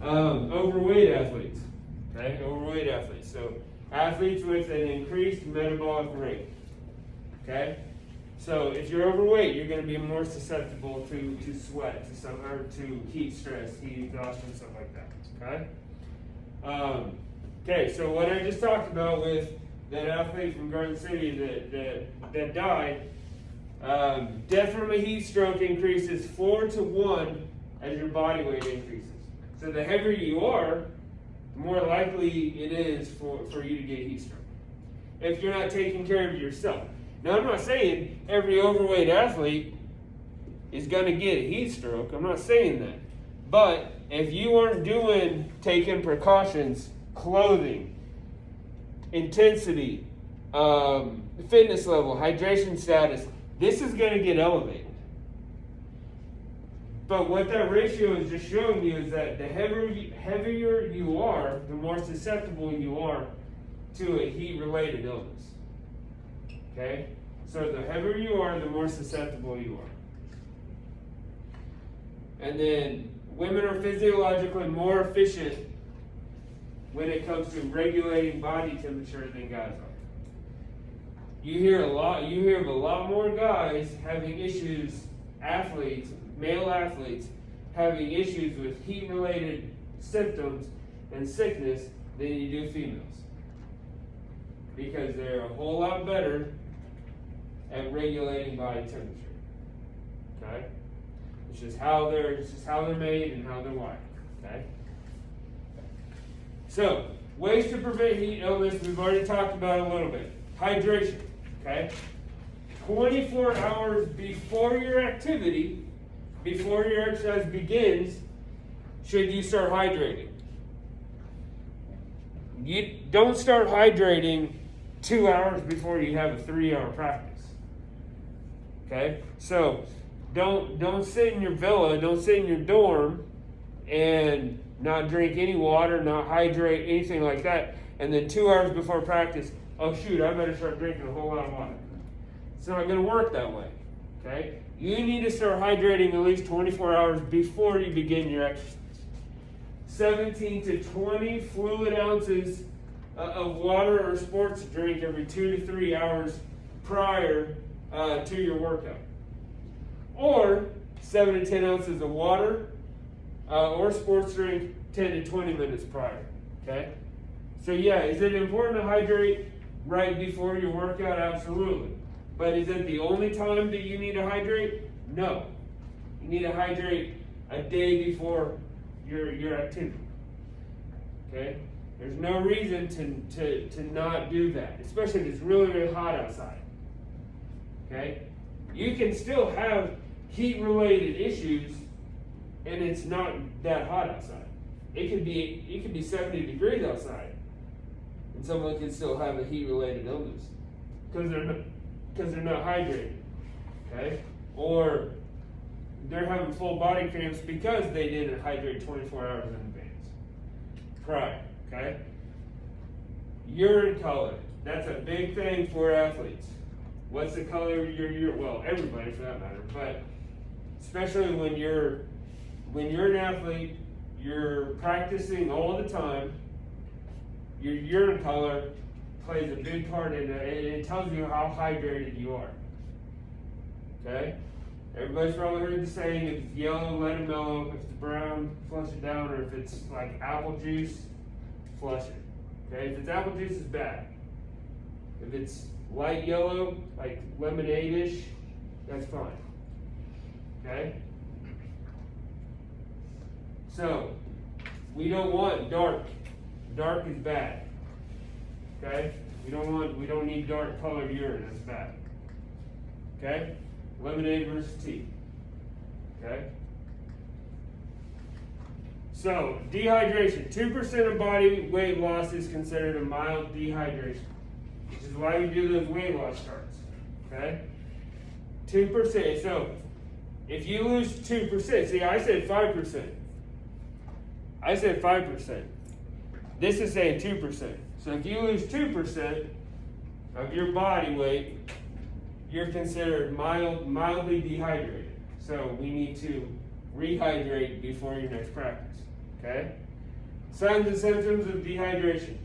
Overweight athletes. Okay, overweight athletes. So athletes with an increased metabolic rate. Okay, so if you're overweight, you're going to be more susceptible to sweat, to heat stress, heat exhaustion, stuff like that. Okay. Okay. So what I just talked about with that athlete from Garden City that died, death from a heat stroke increases 4 to 1 as your body weight increases. So the heavier you are, the more likely it is for you to get heat stroke if you're not taking care of yourself. Now, I'm not saying every overweight athlete is going to get a heat stroke. I'm not saying that. But if you aren't taking precautions, clothing, intensity, fitness level, hydration status, this is going to get elevated. But what that ratio is just showing you is that the heavier you are, the more susceptible you are to a heat-related illness. Okay? So the heavier you are, the more susceptible you are. And then women are physiologically more efficient when it comes to regulating body temperature than guys are. You hear of a lot more guys having issues, male athletes, having issues with heat-related symptoms and sickness than you do females. Because they're a whole lot better at regulating body temperature. Okay? It's just how they're made and how they're wired. Okay? So, ways to prevent heat illness, we've already talked about a little bit. Hydration. Okay? 24 hours before your activity, before your exercise begins, should you start hydrating. You don't start hydrating 2 hours before you have a 3-hour practice. Okay? So don't sit in your villa, don't sit in your dorm and not drink any water, not hydrate, anything like that, and then 2 hours before practice, oh shoot, I better start drinking a whole lot of water. It's not going to work that way. Okay? You need to start hydrating at least 24 hours before you begin your exercise. 17 to 20 fluid ounces of water or sports drink every 2 to 3 hours prior to your workout. Or 7 to 10 ounces of water or sports drink 10 to 20 minutes prior. Okay? So yeah, is it important to hydrate right before your workout? Absolutely. But is it the only time that you need to hydrate? No. You need to hydrate a day before your activity. Okay? There's no reason to not do that, especially if it's really, really hot outside. Okay? You can still have heat-related issues and it's not that hot outside. It could be 70 degrees outside and someone can still have a heat-related illness because they're not hydrated. Okay? Or they're having full body cramps because they didn't hydrate 24 hours in advance. Prior. Okay? Urine color. That's a big thing for athletes. What's the color of your urine? Well, everybody for that matter, but especially when you're an athlete, you're practicing all the time, your urine color plays a big part in it, and it tells you how hydrated you are. Okay? Everybody's probably heard the saying, if it's yellow, let it mellow. If it's brown, flush it down. Or if it's like apple juice, flush it. Okay? If it's apple juice, it's bad. If it's light yellow, like lemonade-ish, that's fine. Okay? So, we don't want dark. Dark is bad. Okay? We don't need dark colored urine, that's bad. Okay? Lemonade versus tea. Okay? So, dehydration. 2% of body weight loss is considered a mild dehydration, which is why we do those weight loss charts. Okay? 2%. So, if you lose 2%, see, I said 5%. I said 5%. This is saying 2%. So if you lose 2% of your body weight, you're considered mildly dehydrated. So we need to rehydrate before your next practice. Okay? Signs and symptoms of dehydration.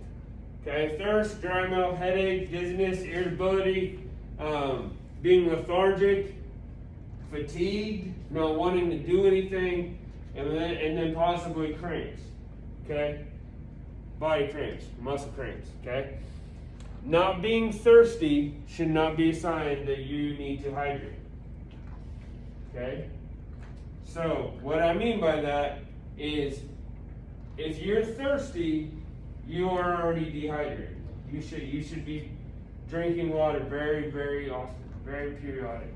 Okay, thirst, dry mouth, headache, dizziness, irritability, being lethargic, fatigued, not wanting to do anything, and then possibly cramps. Okay, body cramps, muscle cramps. Okay, not being thirsty should not be a sign that you need to hydrate. Okay, so what I mean by that is, if you're thirsty, you are already dehydrated. You should be drinking water very, very often, very periodically.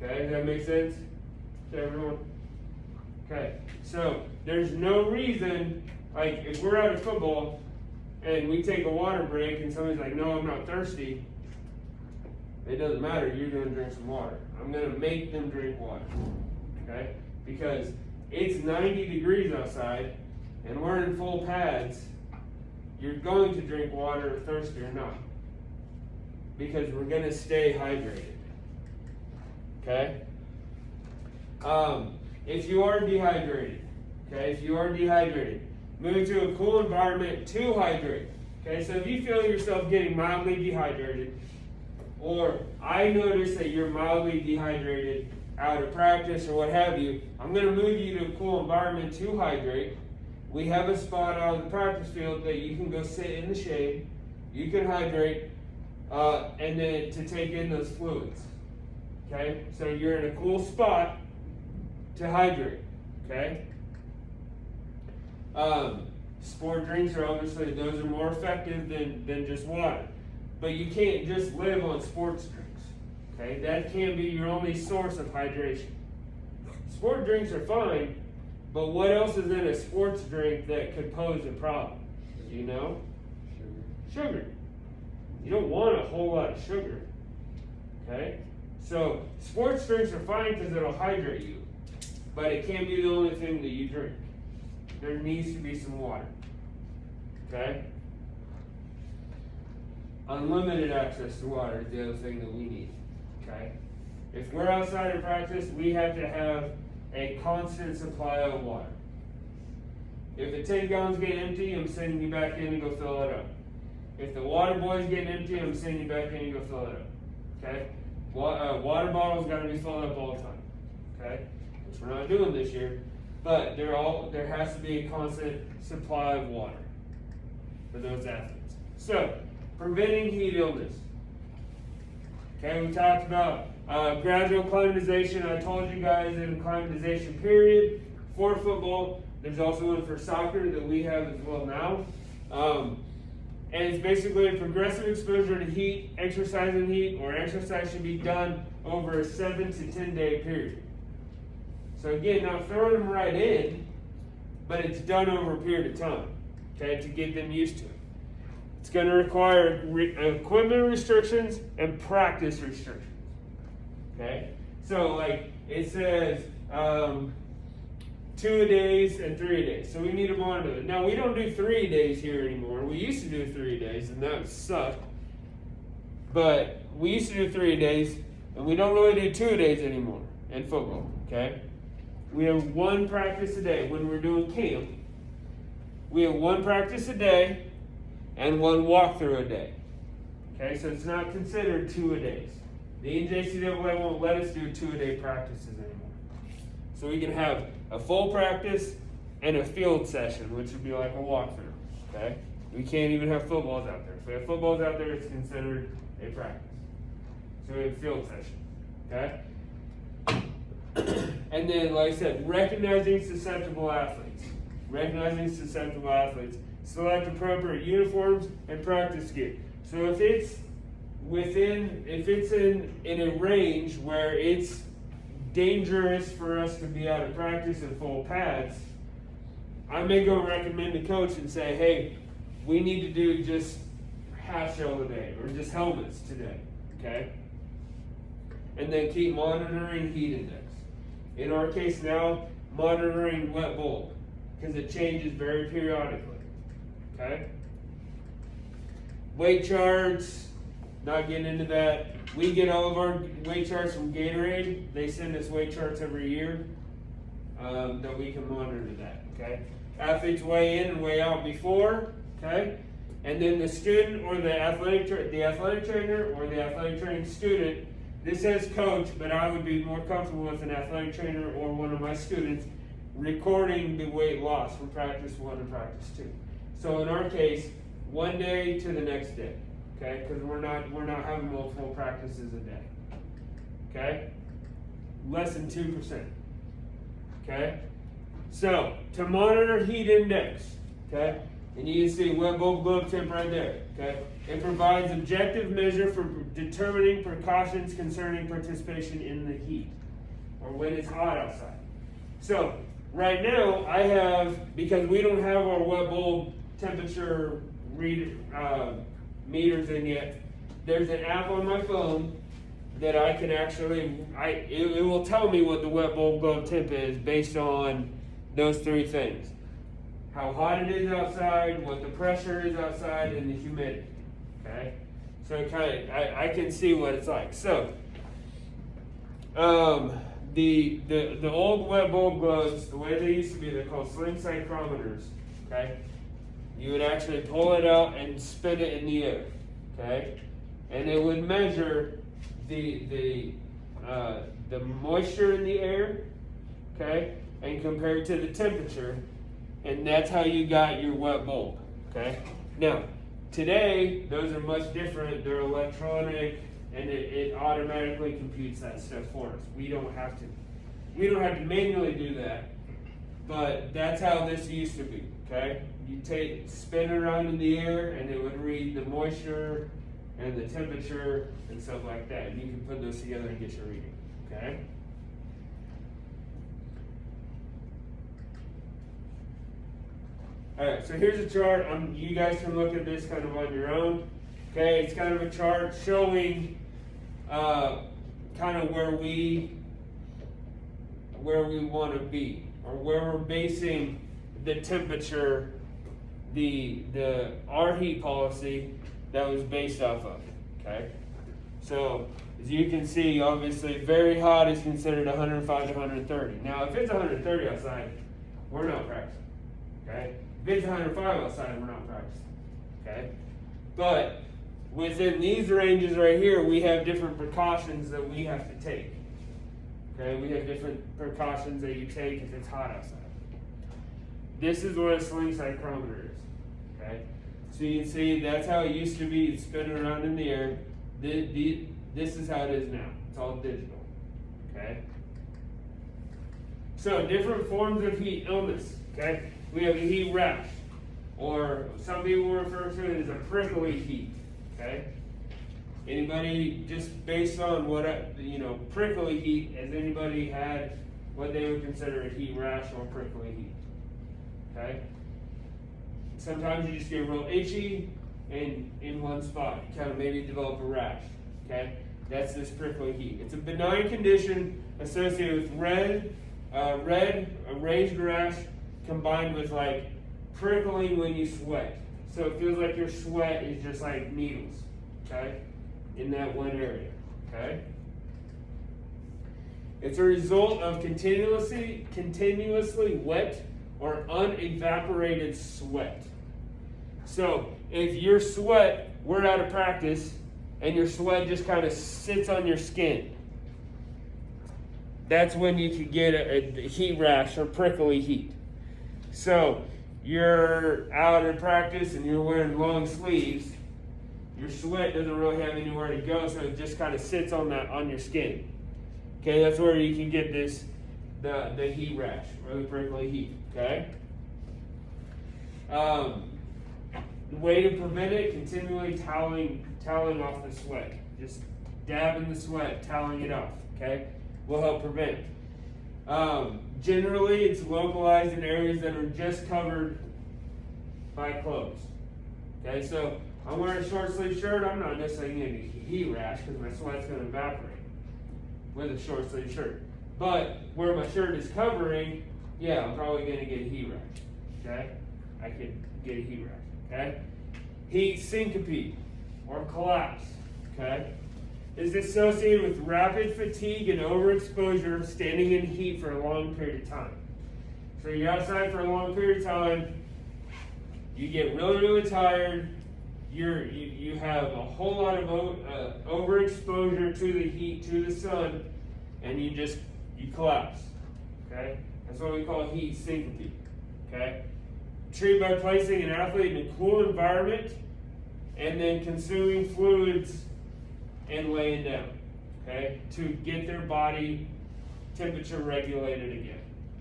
Okay, does that make sense to everyone? Okay, so there's no reason, like if we're out of football and we take a water break and somebody's like, no, I'm not thirsty, it doesn't matter, you're going to drink some water. I'm going to make them drink water. Okay, because it's 90 degrees outside and we're in full pads, you're going to drink water, thirsty or not, because we're going to stay hydrated. Okay? If you are dehydrated, move to a cool environment to hydrate. Okay, so if you feel yourself getting mildly dehydrated, or I notice that you're mildly dehydrated out of practice or what have you, I'm going to move you to a cool environment to hydrate. We have a spot on the practice field that you can go sit in the shade, you can hydrate, and then to take in those fluids. Okay, so you're in a cool spot to hydrate. Okay, sport drinks are obviously, those are more effective than just water, but you can't just live on sports drinks. Okay, that can't be your only source of hydration. Sport drinks are fine, but what else is in a sports drink that could pose a problem? Do you know? Sugar. You don't want a whole lot of sugar. Okay? So sports drinks are fine because it'll hydrate you, but it can't be the only thing that you drink. There needs to be some water. Okay? Unlimited access to water is the other thing that we need. Okay? If we're outside of practice, we have to have a constant supply of water. If the 10 gallons get empty, I'm sending you back in to go fill it up. If the water boy's getting empty, I'm sending you back in to go fill it up. Okay? Water bottles got to be filled up all the time. Okay? Which we're not doing this year, but there has to be a constant supply of water for those athletes. So, preventing heat illness. Okay, we talked about gradual acclimatization. I told you guys in acclimatization period for football. There's also one for soccer that we have as well now. And it's basically a progressive exposure to heat, exercise in heat, or exercise should be done over a 7 to 10 day period. So again, not throwing them right in, but it's done over a period of time, okay, to get them used to it. It's going to require equipment restrictions and practice restrictions. Okay, so like it says 2-a-days and 3-a-days. So we need to monitor it. Now we don't do 3-a-days here anymore. We used to do 3-a-days, and that sucked. But we used to do 3-a-days, and we don't really do 2-a-days anymore in football. Okay, we have one practice a day when we're doing camp. We have one practice a day and one walkthrough a day. Okay, so it's not considered 2-a-days. The NJCAA won't let us do 2-a-day practices anymore. So we can have a full practice and a field session, which would be like a walkthrough. Okay, we can't even have footballs out there. If we have footballs out there, it's considered a practice. So we have a field session. Okay. And then, like I said, recognizing susceptible athletes. Select appropriate uniforms and practice gear. So if it's in a range where it's dangerous for us to be out of practice in full pads, I may go recommend the coach and say, hey, we need to do just half shell today or just helmets today. Okay? And then keep monitoring heat index. In our case now, monitoring wet bulb, because it changes very periodically. Okay? Weight charts, not getting into that. We get all of our weight charts from Gatorade. They send us weight charts every year. that we can monitor that. Okay, athletes weigh in and weigh out before. Okay, and then the student or the athletic trainer or the athletic training student. This says coach, but I would be more comfortable with an athletic trainer or one of my students recording the weight loss from practice 1 to practice 2. So in our case, 1 day to the next day, okay? Because we're not having multiple practices a day, okay? Less than 2%, okay? So to monitor heat index, okay? And you can see wet bulb globe temp right there, okay? It provides objective measure for determining precautions concerning participation in the heat or when it's hot outside. So right now I have, because we don't have our wet bulb temperature meters in yet, there's an app on my phone that I can actually, it will tell me what the wet bulb globe temp is based on those 3 things. How hot it is outside, what the pressure is outside, and the humidity. Okay, so I can see what it's like. So the old wet bulb globes, the way they used to be, they're called sling psychrometers. Okay, you would actually pull it out and spin it in the air. Okay, and it would measure the moisture in the air. Okay, and compare it to the temperature. And that's how you got your wet bulb, okay? Now, today, those are much different. They're electronic, and it automatically computes that stuff for us. We don't have to manually do that, but that's how this used to be, okay? You spin it around in the air, and it would read the moisture and the temperature and stuff like that. And you can put those together and get your reading, okay? Alright, so here's a chart. You guys can look at this kind of on your own. Okay, it's kind of a chart showing kind of where we want to be, or where we're basing the temperature, our heat policy that was based off of. Okay, so as you can see, obviously very hot is considered 105 to 130. Now, if it's 130 outside, we're not practicing. Okay. If it's 105 outside, we're not practicing, okay? But within these ranges right here, we have different precautions that we have to take, okay? We have different precautions that you take if it's hot outside. This is what a sling psychrometer is, okay? So you can see that's how it used to be. It's spinning around in the air. This is how it is now. It's all digital, okay? So different forms of heat illness, okay? We have a heat rash, or some people refer to it as a prickly heat, okay? Anybody, just based on what, prickly heat, has anybody had what they would consider a heat rash or prickly heat, okay? Sometimes you just get real itchy and in one spot, you kind of maybe develop a rash, okay? That's this prickly heat. It's a benign condition associated with a raised rash, combined with like prickling when you sweat. So it feels like your sweat is just like needles, okay, in that one area, okay? It's a result of continuously wet or unevaporated sweat. So if your sweat, we're out of practice, and your sweat just kind of sits on your skin, that's when you could get a heat rash or prickly heat. So you're out in practice and you're wearing long sleeves, your sweat doesn't really have anywhere to go, so it just kind of sits on your skin. Okay, that's where you can get the heat rash, really prickly heat. Okay. The way to prevent it: continually toweling off the sweat. Just dabbing the sweat, toweling it off. Okay, will help prevent. Generally, it's localized in areas that are just covered by clothes. Okay, so I'm wearing a short sleeve shirt. I'm not necessarily going to get a heat rash because my sweat's going to evaporate with a short sleeve shirt. But where my shirt is covering, yeah, I'm probably going to get a heat rash. Okay, I could get a heat rash. Okay, heat syncope or collapse. Okay, is associated with rapid fatigue and overexposure, standing in heat for a long period of time. So you're outside for a long period of time, you get really, really tired, you have a whole lot of overexposure to the heat, to the sun, and you collapse. Okay? That's what we call heat syncope. Okay? Treat by placing an athlete in a cool environment and then consuming fluids and laying down. Okay? To get their body temperature regulated again.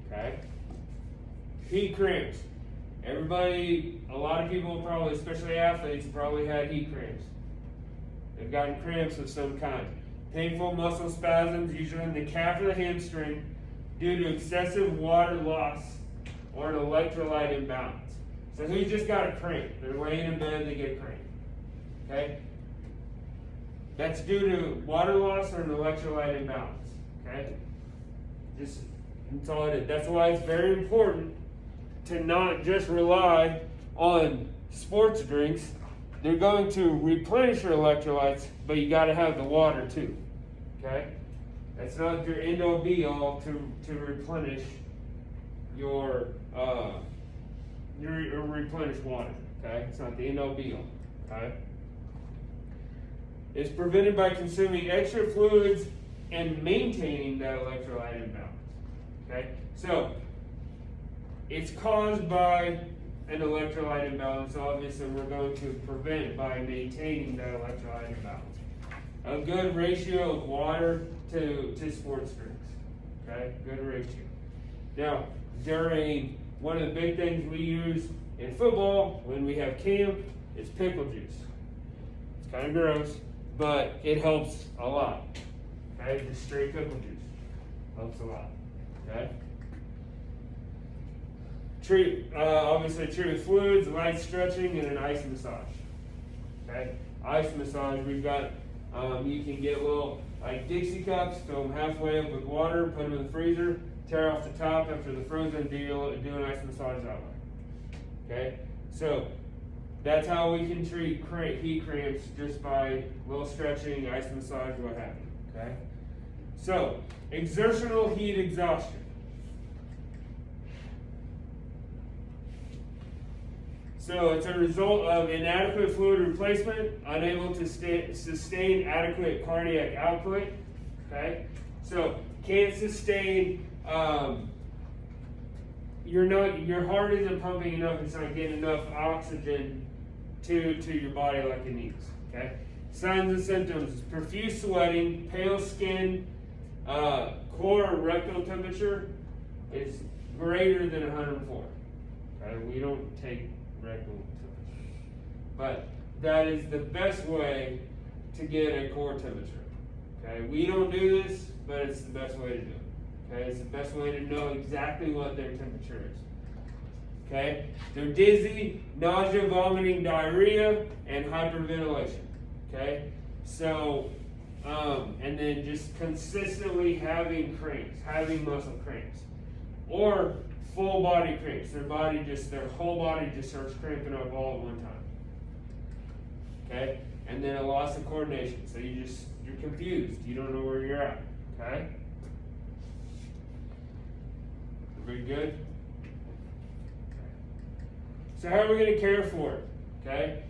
Okay? Heat cramps. Everybody, a lot of people probably, especially athletes, probably had heat cramps. They've gotten cramps of some kind. Painful muscle spasms, usually in the calf or the hamstring, due to excessive water loss or an electrolyte imbalance. So who's just got a cramp? They're laying in bed, they get a cramp. Okay? That's due to water loss or an electrolyte imbalance. Okay? That's all it is. That's why it's very important to not just rely on sports drinks. They're going to replenish your electrolytes, but you got to have the water too. Okay? That's not your end all be all to replenish your replenish water. Okay? It's not the end all be all. Okay? It's prevented by consuming extra fluids and maintaining that electrolyte imbalance. Okay? So it's caused by an electrolyte imbalance. Obviously, we're going to prevent it by maintaining that electrolyte imbalance. A good ratio of water to sports drinks. Okay, good ratio. Now, one of the big things we use in football when we have camp is pickle juice. It's kind of gross, but it helps a lot. Okay, just straight pickle juice helps a lot. Okay. Obviously treat with fluids, light stretching, and an ice massage. Okay, ice massage. We've got. You can get little like Dixie cups, fill them halfway up with water, put them in the freezer, tear off the top after the frozen deal, and do an ice massage that way. Okay, so that's how we can treat heat cramps, just by little stretching, ice massage, what have you. Okay, so exertional heat exhaustion. So it's a result of inadequate fluid replacement, unable to sustain adequate cardiac output. Okay, so can't sustain. Your heart isn't pumping enough. It's not getting enough oxygen to your body like it needs. Okay. Signs and symptoms: profuse sweating, pale skin, core or rectal temperature is greater than 104. Okay, we don't take rectal temperature, but that is the best way to get a core temperature. Okay, we don't do this, but it's the best way to do it. Okay, it's the best way to know exactly what their temperature is. Okay, they're dizzy, nausea, vomiting, diarrhea, and hyperventilation. Okay, so and then just consistently having cramps, having muscle cramps, or full body cramps. Their whole body just starts cramping up all at one time. Okay? And then a loss of coordination. So you're confused. You don't know where you're at. Okay? Everybody good? Okay. So how are we going to care for it? Okay?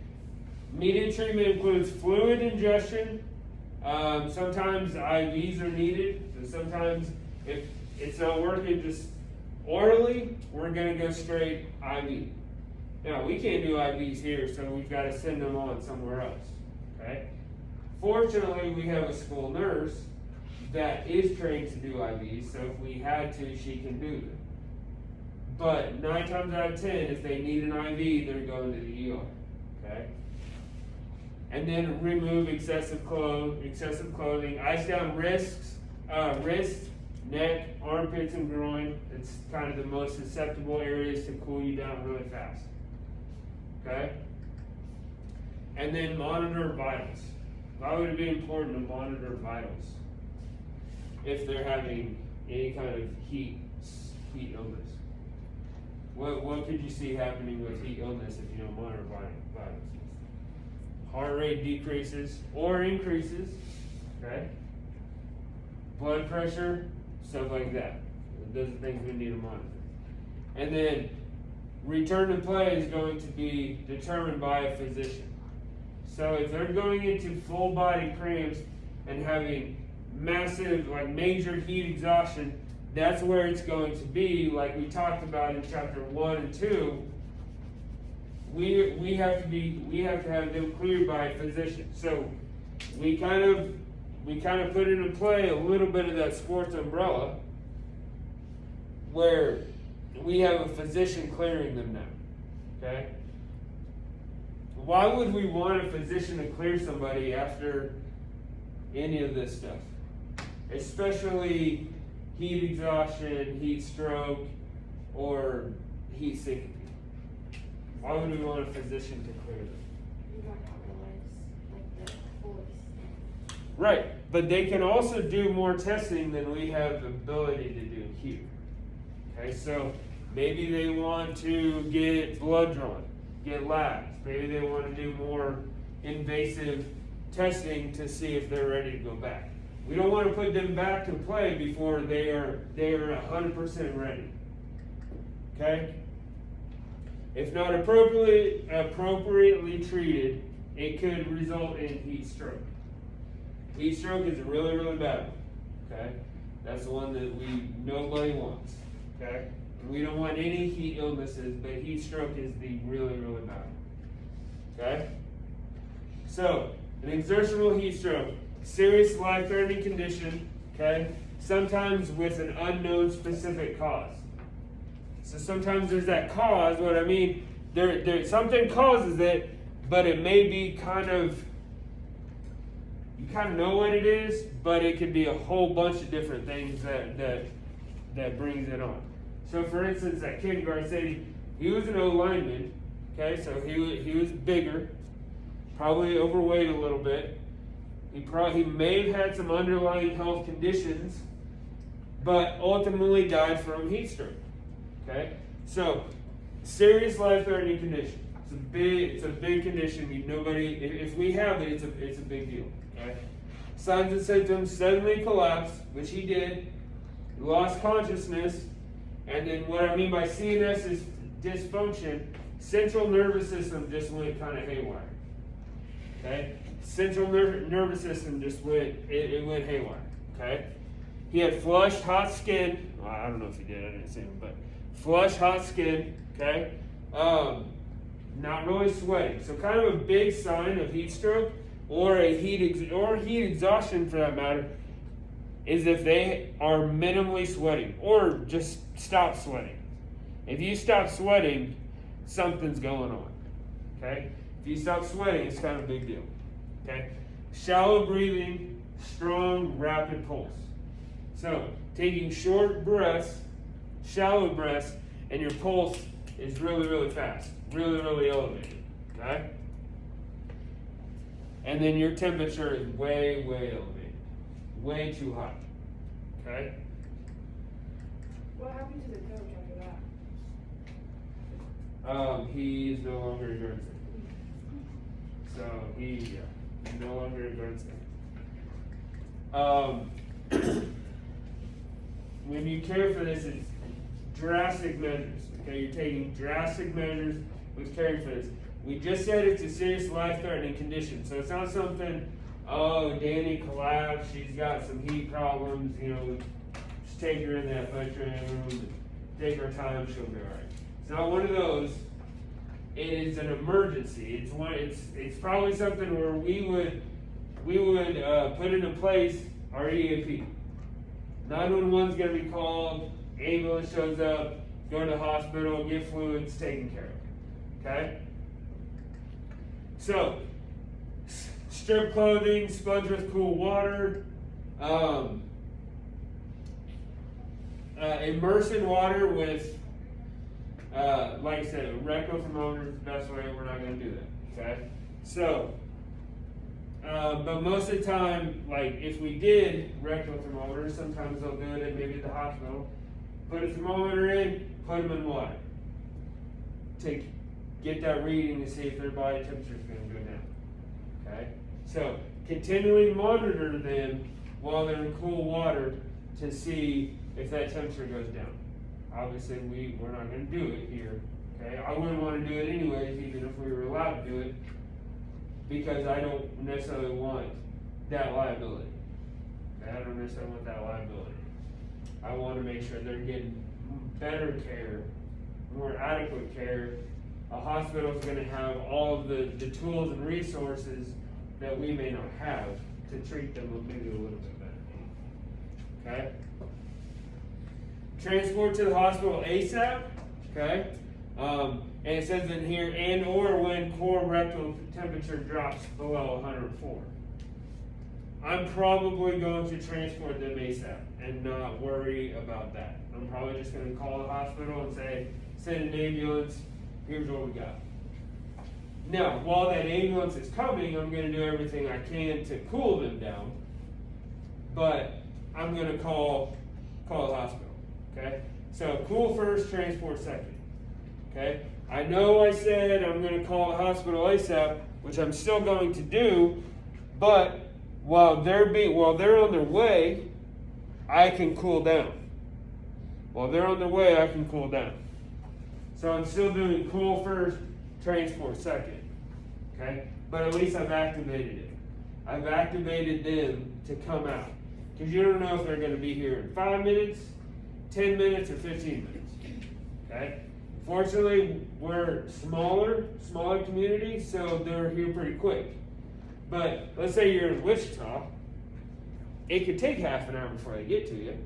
Immediate treatment includes fluid ingestion. Sometimes IVs are needed. So sometimes if it's not working, just orally, we're going to go straight IV. Now, we can't do IVs here, so we've got to send them on somewhere else. Okay? Fortunately, we have a school nurse that is trained to do IVs, so if we had to, she can do them. But 9 times out of 10, if they need an IV, they're going to the ER. Okay? And then remove excessive clothing, ice down wrists, neck, armpits, and groin. It's kind of the most susceptible areas to cool you down really fast. Okay? And then monitor vitals. Why would it be important to monitor vitals if they're having any kind of heat illness? What could you see happening with heat illness if you don't monitor vitals? Heart rate decreases or increases. Okay? Blood pressure, stuff like that. Those are things we need to monitor. And then return to play is going to be determined by a physician. So if they're going into full body cramps and having massive, like major heat exhaustion, that's where it's going to be, like we talked about in chapter 1 and 2. We have to have them cleared by a physician. So we kind of put into play a little bit of that sports umbrella, where we have a physician clearing them now. Okay? Why would we want a physician to clear somebody after any of this stuff? Especially heat exhaustion, heat stroke, or heat syncope. Why would we want a physician to clear them? You don't realize like the full extent. Right, but they can also do more testing than we have the ability to do here. Okay, so maybe they want to get blood drawn, get labs. Maybe they want to do more invasive testing to see if they're ready to go back. We don't want to put them back to play before they are 100% ready. Okay? If not appropriately treated, it could result in heat stroke. Heat stroke is a really, really bad one. Okay? That's the one that nobody wants. Okay? We don't want any heat illnesses, but heat stroke is the really, really bad one. Okay? So, an exertional heat stroke, serious life-threatening condition, okay? Sometimes with an unknown specific cause. So sometimes there's that cause, what I mean, there something causes it, but it may be you kind of know what it is, but it could be a whole bunch of different things that brings it on. So for instance, at kindergarten, say he was an O-lineman, okay, so he was bigger, probably overweight a little bit. He may have had some underlying health conditions, but ultimately died from heat stroke. Okay, so serious life-threatening condition. It's a big condition. If we have it, it's a big deal. Okay, signs and symptoms: suddenly collapse, which he did, lost consciousness, and then what I mean by CNS is dysfunction. Central nervous system just went kind of haywire. Okay, central nervous system just went haywire. Okay, he had flushed hot skin. Well, I don't know if he did. I didn't see him, but flushed hot skin. Okay, not really sweating. So kind of a big sign of heat stroke or heat exhaustion for that matter is if they are minimally sweating or just stop sweating. If you stop sweating, something's going on. Okay. If you stop sweating, it's kind of a big deal. Okay? Shallow breathing, strong, rapid pulse. So, taking short breaths, shallow breaths, and your pulse is really, really fast. Really, really elevated. Okay? And then your temperature is way, way elevated. Way too hot. Okay? What happened to the coach after that? He is no longer a Guernsey. So he's no longer a Guernsey. When you care for this, it's drastic measures. Okay, you're taking drastic measures with caring for this. We just said it's a serious life-threatening condition, so it's not something. Oh, Danny collapsed. She's got some heat problems. Just take her in the athletic training room. Take her time. She'll be all right. It's not one of those. It is an emergency. It's probably something where we would put into place our EAP. 911's going to be called. Ambulance shows up. Go to the hospital. Get fluids taken care of. Okay. So, strip clothing, sponge with cool water. Immerse in water with. Like I said, a rectal thermometer is the best way. We're not going to do that. Okay? So, but most of the time, like if we did rectal thermometer, sometimes they'll do it maybe at the hospital. Put a thermometer in, put them in water. Get that reading to see if their body temperature is going to go down. Okay? So, continually monitor them while they're in cool water to see if that temperature goes down. obviously we're not gonna do it here, okay? I wouldn't wanna do it anyways, even if we were allowed to do it, because I don't necessarily want that liability. Okay? I don't necessarily want that liability. I wanna make sure they're getting better care, more adequate care. A hospital's gonna have all of the tools and resources that we may not have to treat them maybe a little bit better. Okay? Transport to the hospital ASAP, okay? And it says in here, and or when core rectal temperature drops below 104. I'm probably going to transport them ASAP and not worry about that. I'm probably just gonna call the hospital and say, send an ambulance, here's what we got. Now, while that ambulance is coming, I'm gonna do everything I can to cool them down, but I'm gonna call the hospital, okay? So cool first, transport second, okay? I know I said I'm gonna call the hospital ASAP, which I'm still going to do, but while they're on their way, I can cool down. While they're on their way, I can cool down. So I'm still doing cool first, transport second, okay? But at least I've activated it. I've activated them to come out. Because you don't know if they're gonna be here in 5 minutes, 10 minutes, or 15 minutes, okay? Fortunately, we're smaller community, so they're here pretty quick. But let's say you're in Wichita, it could take half an hour before they get to you.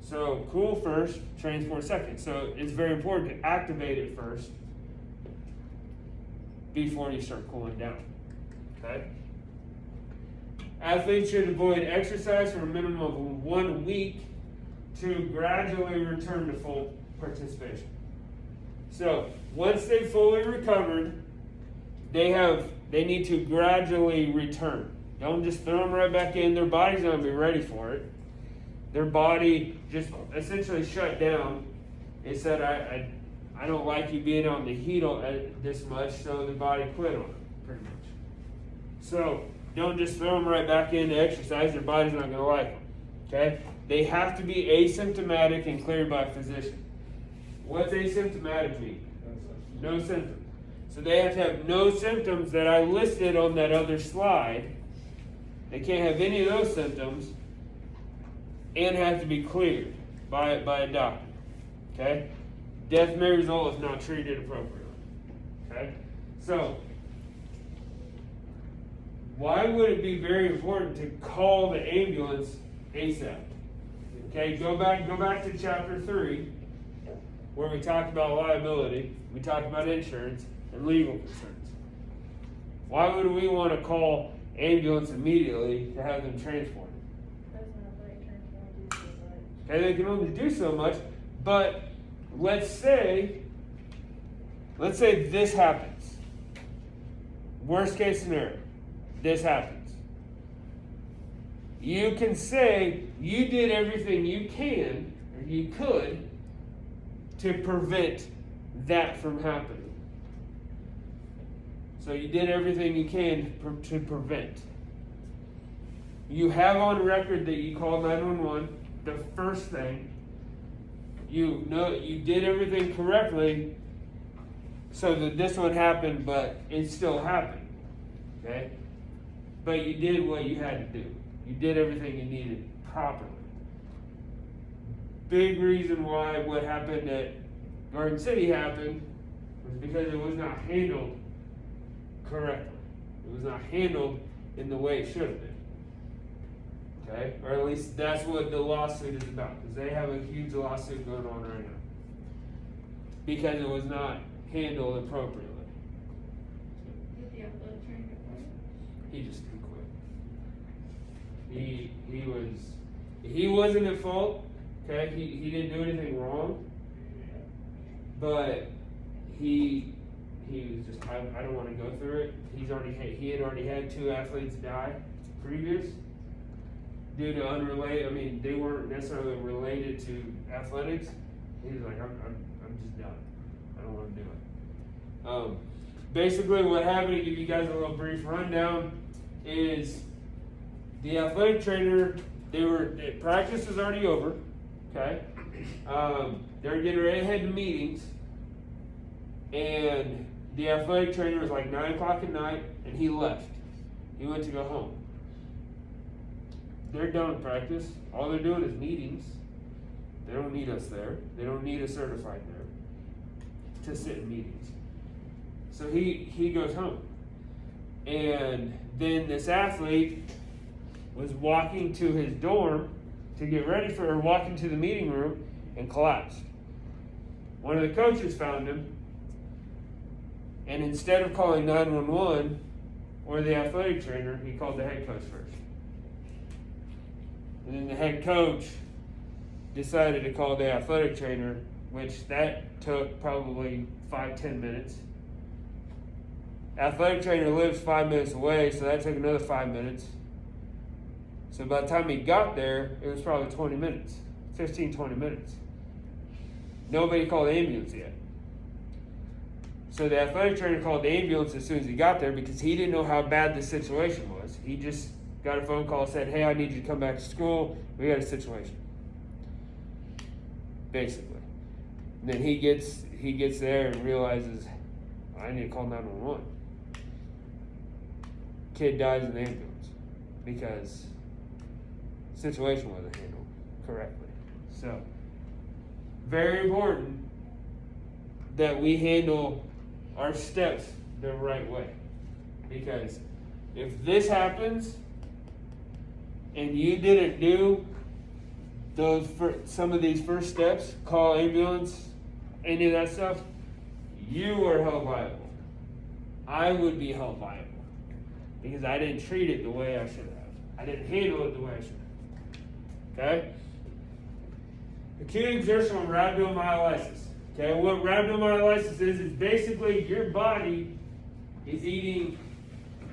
So cool first, transport second. So it's very important to activate it first before you start cooling down, okay? Athletes should avoid exercise for a minimum of 1 week to gradually return to full participation. So once they've fully recovered, they need to gradually return. Don't just throw them right back in. Their body's not gonna be ready for it. Their body just essentially shut down. It said, I don't like you being on the heat this much, so the body quit on them, pretty much. So don't just throw them right back into exercise. Their body's not gonna like them, okay? They have to be asymptomatic and cleared by a physician. What's asymptomatic mean? No symptoms. So they have to have no symptoms that I listed on that other slide. They can't have any of those symptoms and have to be cleared by a doctor. Okay? Death may result if not treated appropriately. Okay? So, why would it be very important to call the ambulance ASAP? Okay, go back to chapter 3, where we talked about liability, we talked about insurance and legal concerns. Why would we want to call ambulance immediately to have them transported? Okay, they can only do so much, but let's say this happens. Worst case scenario, this happens. You can say you did everything you can, or you could, to prevent that from happening. So you did everything you can to prevent. You have on record that you called 911. The first thing, you know you did everything correctly so that this would happen, but it still happened. Okay? But you did what you had to do. You did everything you needed properly. Big reason why what happened at Garden City happened was because it was not handled correctly. It was not handled in the way it should have been. Okay? Or at least that's what the lawsuit is about. Because they have a huge lawsuit going on right now. Because it was not handled appropriately. He just didn't quit. He wasn't at fault. Okay? He didn't do anything wrong. But he was just, I don't want to go through it. He had already had 2 athletes die previous due to unrelated. They weren't necessarily related to athletics. He was like, I'm just done. I don't want to do it. Basically, what happened, to give you guys a little brief rundown, is the athletic trainer. Practice was already over. Okay, They were getting ready to head to meetings, and the athletic trainer was like 9 o'clock at night, and he left. He went to go home. They're done with practice. All they're doing is meetings. They don't need us there. They don't need a certified there to sit in meetings. So he goes home. And then this athlete was walking to his dorm to get ready for, or walking to the meeting room, and collapsed. One of the coaches found him, and instead of calling 911 or the athletic trainer, he called the head coach first. And then the head coach decided to call the athletic trainer, which that took probably 5-10 minutes. Athletic trainer lives 5 minutes away, so that took another 5 minutes. So by the time he got there, it was probably 20 minutes, 15-20 minutes. Nobody called the ambulance yet. So the athletic trainer called the ambulance as soon as he got there because he didn't know how bad the situation was. He just got a phone call, said, "Hey, I need you to come back to school. We got a situation." Basically. And then he gets there and realizes, I need to call 911. Kid dies in the ambulance because the situation wasn't handled correctly. So, very important that we handle our steps the right way. Because if this happens and you didn't do some of these first steps, call ambulance, any of that stuff, you are held liable. I would be held liable because I didn't treat it the way I should have. I didn't handle it the way I should have. Okay? Acute exertional rhabdomyolysis. Okay, what rhabdomyolysis is basically your body is eating,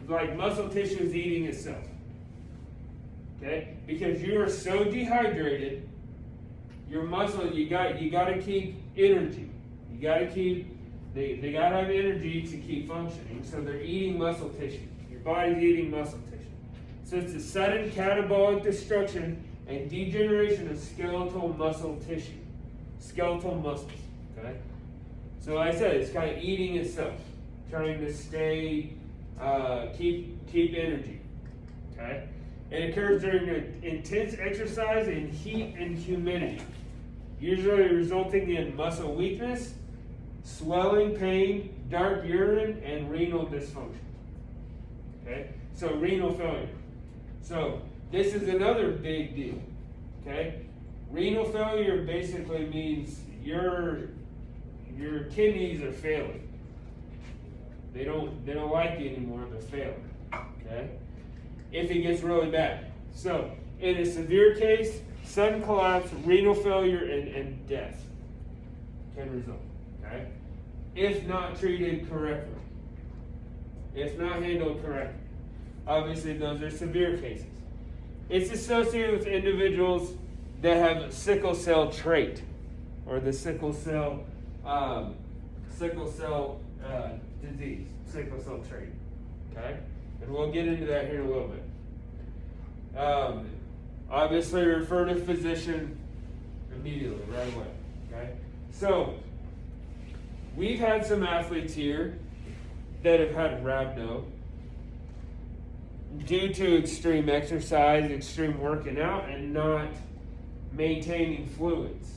like muscle tissue is eating itself. Okay, because you are so dehydrated, your muscle, you got to keep energy. You got to keep, they got to have energy to keep functioning. So they're eating muscle tissue. Your body's eating muscle tissue. So it's a sudden catabolic destruction and degeneration of skeletal muscle tissue, skeletal muscles. Okay, so like I said, it's kind of eating itself, trying to stay, keep energy. Okay. It occurs during intense exercise in heat and humidity, usually resulting in muscle weakness, swelling, pain, dark urine, and renal dysfunction. Okay, so renal failure. So this is another big deal. Okay, renal failure basically means your kidneys are failing. They don't like you anymore. They're failing. Okay. If it gets really bad. So, in a severe case, sudden collapse, renal failure, and death can result. Okay? If not treated correctly. If not handled correctly. Obviously, those are severe cases. It's associated with individuals that have a sickle cell trait, or the sickle cell disease, sickle cell trait. Okay? And we'll get into that here in a little bit. Obviously, refer to physician immediately, right away. Okay? So, we've had some athletes here that have had rhabdo due to extreme exercise, extreme working out, and not maintaining fluids.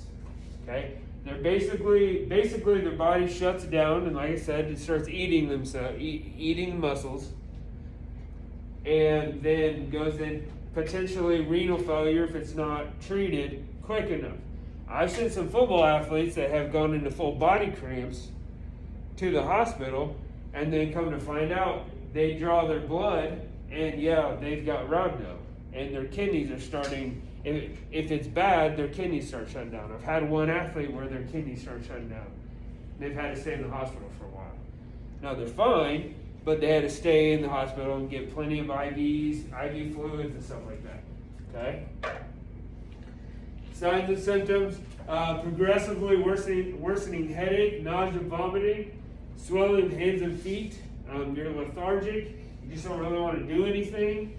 Okay? They're basically their body shuts down, and like I said, it starts eating themselves, eating muscles. And then goes in potentially renal failure if it's not treated quick enough. I've seen some football athletes that have gone into full body cramps to the hospital, and then come to find out they draw their blood, and yeah, they've got rhabdo, and their kidneys are starting. If it's bad, their kidneys start shutting down. I've had one athlete where their kidneys start shutting down. They've had to stay in the hospital for a while. Now they're fine, but they had to stay in the hospital and get plenty of IVs, IV fluids, and stuff like that. Okay? Signs and symptoms: progressively worsening headache, nausea, vomiting, swelling hands and feet. You're lethargic. You just don't really want to do anything.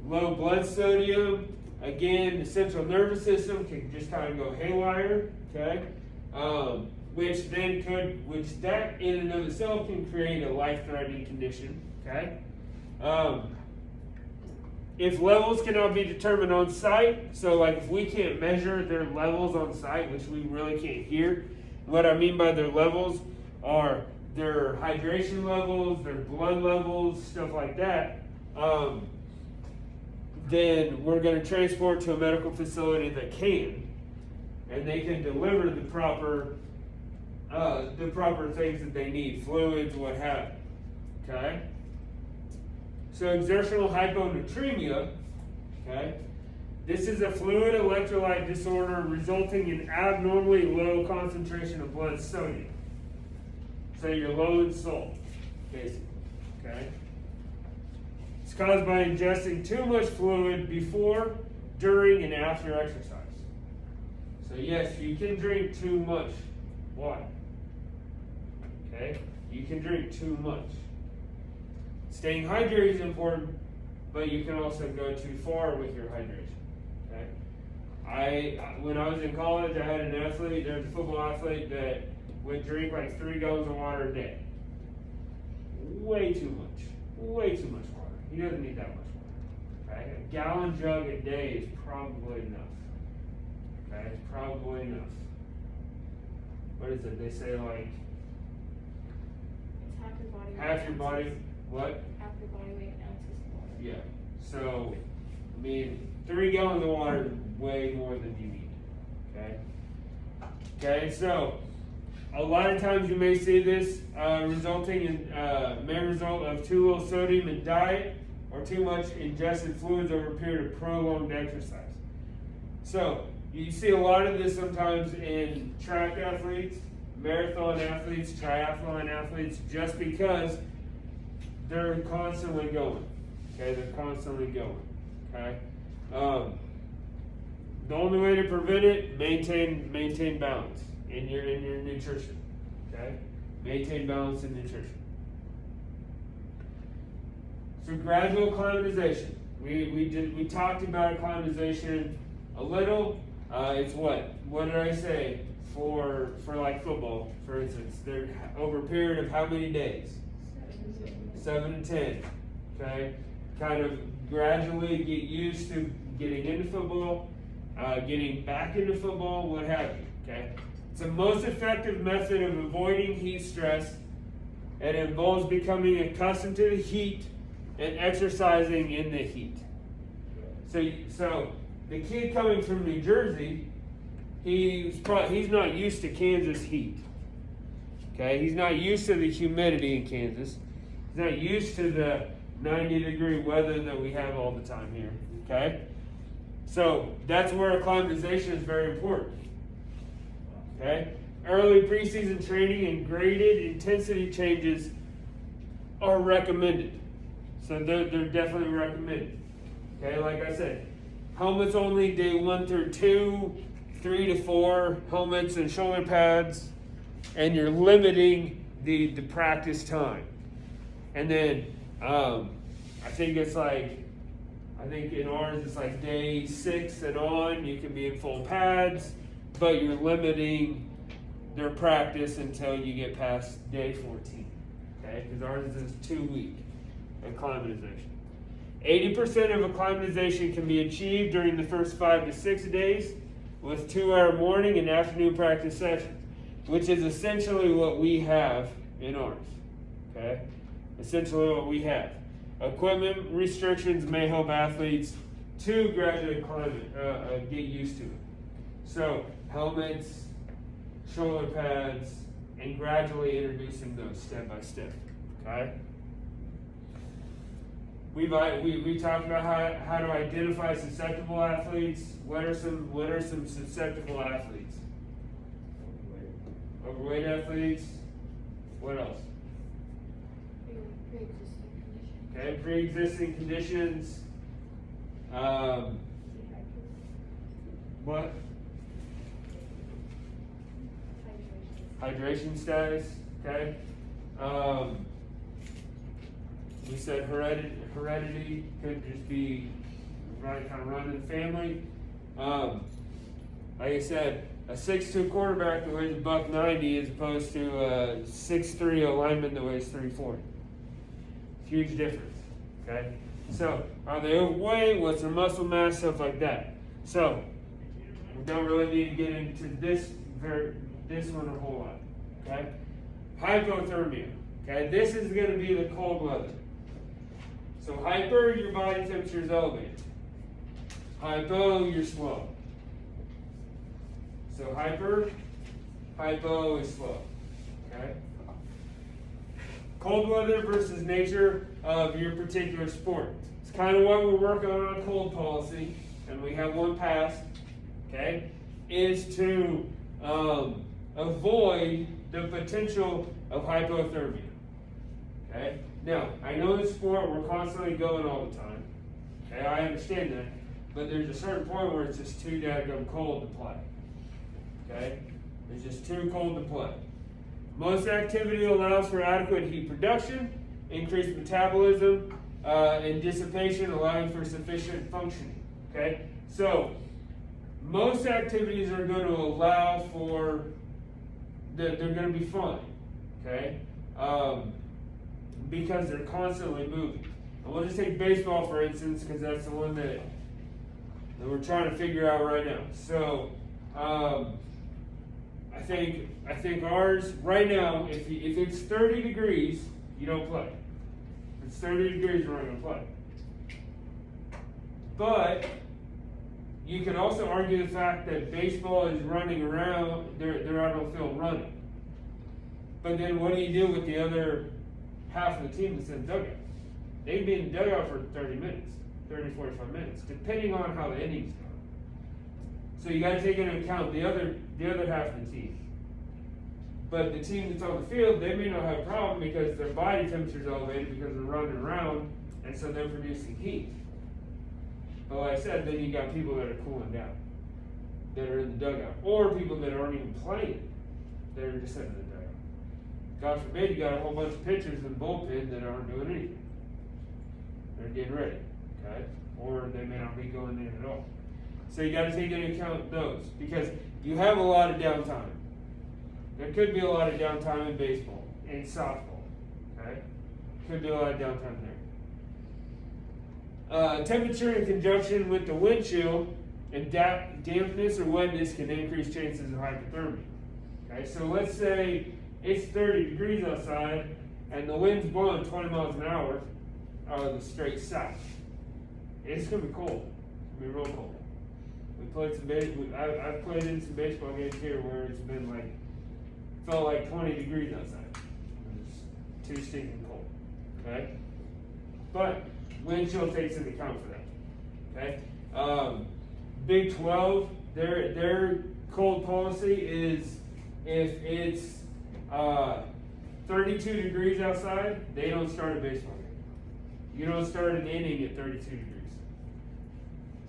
Low blood sodium, Again, the central nervous system can just kind of go haywire, okay? Which that in and of itself can create a life-threatening condition, okay? If levels cannot be determined on site, so like if we can't measure their levels on site, which we really can't hear, what I mean by their levels are their hydration levels, their blood levels, stuff like that, then we're going to transport to a medical facility that can, and they can deliver the proper things that they need, fluids, what have you, okay? So exertional hyponatremia, okay? This is a fluid electrolyte disorder resulting in abnormally low concentration of blood sodium. So you're low in salt, basically, okay? It's caused by ingesting too much fluid before, during, and after exercise. So yes, you can drink too much water, okay? You can drink too much. Staying hydrated is important, but you can also go too far with your hydration, okay? When I was in college, I had an athlete, there was a football athlete that would drink like 3 gallons of water a day. Way too much water. He doesn't need that much water, okay? A gallon jug a day is probably enough, okay? It's probably enough. What is it? They say like It's half your body weight. half your body, what? Half your body weight in ounces of water. Yeah. So, I mean, 3 gallons of water is way more than you need, okay? Okay, so a lot of times you may see this may result of too little sodium in diet or too much ingested fluids over a period of prolonged exercise. So you see a lot of this sometimes in track athletes, marathon athletes, triathlon athletes, just because they're constantly going. Okay, they're constantly going. Okay. The only way to prevent it, maintain balance in your nutrition. Okay, maintain balance in nutrition. So gradual acclimatization. We talked about acclimatization a little. It's what? What did I say? For like football, for instance, they're over a period of how many days? 7 to 10. Okay, kind of gradually get used to getting into football, getting back into football, what have you. Okay, it's the most effective method of avoiding heat stress, and it involves becoming accustomed to the heat and exercising in the heat. So the kid coming from New Jersey, he's not used to Kansas heat. Okay, he's not used to the humidity in Kansas. He's not used to the 90-degree weather that we have all the time here. Okay, so that's where acclimatization is very important. Okay, early preseason training and graded intensity changes are recommended. So they're definitely recommended. Okay, like I said, helmets only day 1 through 2, 3 to 4 helmets and shoulder pads, and you're limiting the practice time. And then I think in ours it's like day 6 and on, you can be in full pads, but you're limiting their practice until you get past day 14. Okay, because ours is 2-week acclimatization. 80% of acclimatization can be achieved during the first 5 to 6 days with 2-hour morning and afternoon practice sessions, which is essentially what we have in ours. Okay, essentially what we have. Equipment restrictions may help athletes to gradually get used to it. So helmets, shoulder pads, and gradually introducing those step by step. Okay. We talked about how to identify susceptible athletes. What are some susceptible athletes? Overweight athletes. What else? Pre-existing condition. Okay, pre-existing conditions. What? Hydration status. Okay. We said heredity could just be right, kind of running the family. Like I said, a 6'2" quarterback that weighs $190 as opposed to a 6'3" lineman that weighs 340. Huge difference. Okay, so are they overweight? What's their muscle mass? Stuff like that. So we don't really need to get into this one a whole lot. Okay, hypothermia. Okay, this is going to be the cold weather. So hyper, your body temperature is elevated. Hypo, you're slow. So hypo is slow. Okay. Cold weather versus nature of your particular sport. It's kind of what we're working on a cold policy, and we have one passed. Okay, is to avoid the potential of hypothermia. Okay. Now, I know in sport we're constantly going all the time. Okay, I understand that, but there's a certain point where it's just too daggum cold to play. Okay, it's just too cold to play. Most activity allows for adequate heat production, increased metabolism, and dissipation, allowing for sufficient functioning. Okay, so most activities are going to allow for they're going to be fun. Okay, because they're constantly moving. And we'll just take baseball for instance, because that's the one that we're trying to figure out right now. So. I think ours right now, if it's 30 degrees, you don't play. If it's 30 degrees, we're not going to play. But you can also argue the fact that baseball is running around; they're out on the field running. But then, what do you do with the other half of the team that's in the dugout? They can be in the dugout for 30 minutes, 45 minutes, depending on how the innings go. So you got to take into account the other half of the team. But the team that's on the field, they may not have a problem because their body temperature is elevated because they're running around, and so they're producing heat. But like I said, then you got people that are cooling down, that are in the dugout, or people that aren't even playing, that are just sitting in the dugout. God forbid you got a whole bunch of pitchers in the bullpen that aren't doing anything. They're getting ready, okay? Or they may not be going in at all. So you got to take into account those because you have a lot of downtime. There could be a lot of downtime in baseball, in softball. Okay, could be a lot of downtime there. Temperature in conjunction with the wind chill and dampness or wetness can increase chances of hypothermia. Okay, so let's say it's 30 degrees outside and the wind's blowing 20 miles an hour out of the straight south. It's gonna be cold. It's gonna be real cold. We played some I've played in some baseball games here where it's been felt like 20 degrees outside. It was too stinking cold. Okay? But wind chill takes into account for that. Okay? Big 12, their cold policy is if it's 32 degrees outside, they don't start a baseball game. You don't start an inning at 32 degrees.